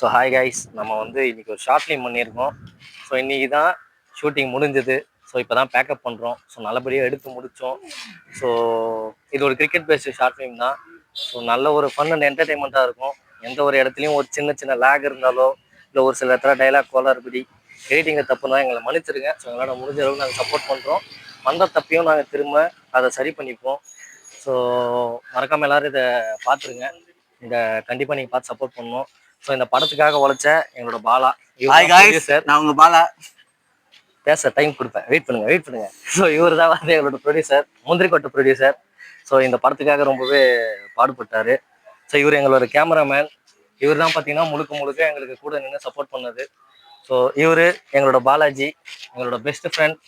So hi guys, நம்ம வந்து இன்றைக்கி ஒரு ஷார்ட் ஃபிலிம் பண்ணியிருக்கோம். ஸோ இன்றைக்கி தான் ஷூட்டிங் முடிஞ்சது. ஸோ இப்போ தான் பேக்கப் பண்ணுறோம். ஸோ நல்லபடியாக எடுத்து முடித்தோம். ஸோ இது ஒரு கிரிக்கெட் பேஸ்டு ஷார்ட் ஃபிலிம் தான். ஸோ நல்ல ஒரு ஃபன் அண்ட் என்டர்டெயின்மெண்ட்டாக இருக்கும். எந்த ஒரு இடத்துலையும் ஒரு சின்ன சின்ன லேக் இருந்தாலோ, இல்லை ஒரு சில இடத்துல டைலாக் கோளாறுபடி எடிட்டிங்கை தப்புனா எங்களை மன்னிச்சிருங்க. ஸோ எங்களால் முடிஞ்ச அளவுக்கு நாங்கள் சப்போர்ட் பண்ணுறோம். வந்த தப்பையும் நாங்கள் திரும்ப அதை சரி பண்ணிப்போம். ஸோ மறக்காமல் எல்லோரும் இதை பார்த்துருங்க. கண்டிப்பாக நீங்கள் பார்த்து சப்போர்ட் பண்ணணும். ஸோ இந்த படத்துக்காக உழைச்ச எங்களோட பாலா. சார், நான் உங்க பாலா பேச டைம் கொடுப்பேன். வெயிட் பண்ணுங்க. ஸோ இவர் தான் வந்து எங்களோட ப்ரொடியூசர், முந்திரிக்கோட்டை ப்ரொடியூசர். ஸோ இந்த படத்துக்காக ரொம்பவே பாடுபட்டார். ஸோ இவர் எங்களோட கேமராமேன். இவர் தான் பார்த்தீங்கன்னா முழுக்க எங்களுக்கு கூட நின்று சப்போர்ட் பண்ணது. ஸோ இவர் எங்களோட பாலாஜி, எங்களோட பெஸ்ட் ஃப்ரெண்ட்.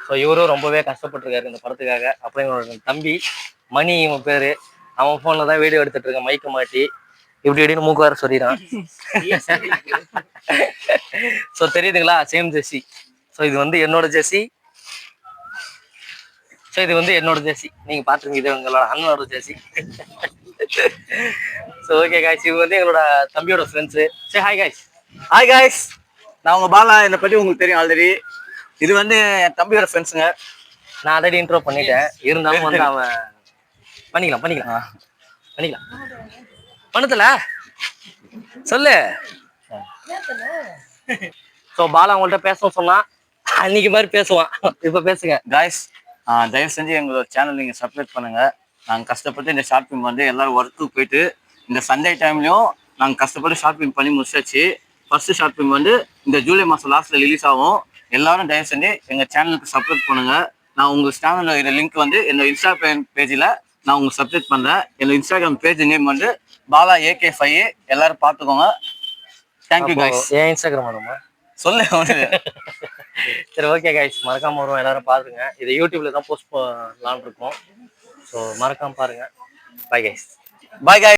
ஸோ இவரும் ரொம்பவே கஷ்டப்பட்டுருக்காரு இந்த படத்துக்காக. அப்புறம் எங்களோட தம்பி மணி, இவன் பேர். அவன் ஃபோனில் தான் வீடியோ எடுத்துகிட்டு இருக்கேன், மைக்கு மாட்டி இப்படின்னு மூக்கு வேற சொல்லிடான். ஸோ தெரியுதுங்களா, சேம் ஜெர்சி. ஸோ இது வந்து என்னோட ஜெர்சி. ஸோ இது வந்து என்னோட ஜெர்சி. நீங்கள் பார்த்துருங்க, இது எங்களோட அண்ணனோட ஜெர்சி. ஸோ ஓகே காய்ஸ், இவங்க வந்து எங்களோட தம்பியோட ஃப்ரெண்ட்ஸு. சரி ஹாய் காய்ஸ், நான் உங்கள் பாலா. என்னை பற்றி உங்களுக்கு தெரியும் ஆல்ரெடி. இது வந்து என் தம்பியோட ஃப்ரெண்ட்ஸுங்க. நான் ஆல்ரெடி இன்ட்ரோ பண்ணிட்டேன். இருந்தாலும் வந்து அவன் பண்ணிக்கலாம் பண்ணத்துல சொல்லு. ஸோ பாலா உங்கள்கிட்ட பேசணும் சொன்னா அன்னைக்கு மாதிரி பேசுவான். இப்போ பேசுங்க காய்ஸ். தயவு செஞ்சு எங்களோட சேனல் நீங்கள் சப்ஸ்கிரைப் பண்ணுங்கள். நாங்கள் கஷ்டப்பட்டு இந்த ஷார்ட் ஃபிலிம் வந்து எல்லோரும் ஒர்க்குக்கு போயிட்டு இந்த சண்டே டைம்லையும் நாங்கள் கஷ்டப்பட்டு ஷார்ட் ஃபிலிம் பண்ணி முடிச்சாச்சு. ஃபர்ஸ்ட் ஷார்ட் ஃபிலிம் வந்து இந்த ஜூலை மாதம் லாஸ்ட்டில் ரிலீஸ் ஆகும். எல்லாரும் தயவு செஞ்சு எங்கள் சேனலுக்கு சப்ஸ்கிரைப் பண்ணுங்கள். நான் உங்கள் சேனலில் இந்த லிங்க் வந்து என்னோட இன்ஸ்டாகிராம் பேஜில் நான் உங்களுக்கு சப்ஸ்கிரைப் பண்ணுறேன். என்னோட இன்ஸ்டாகிராம் பேஜ் நேம் வந்து பாலா AK5. எல்லாரும் பார்த்துக்கோங்க. Thank you guys. ஏன் இன்ஸ்டாகிராம் வேணுமா சொல்லு. சரி ஓகே கைஸ், மறக்காம வரும், எல்லாரும் பாருங்க. இதை யூடியூப்ல தான் போஸ்ட் பண்ணலான்னு இருக்கோம். ஸோ மறக்காம பாருங்க. Bye guys.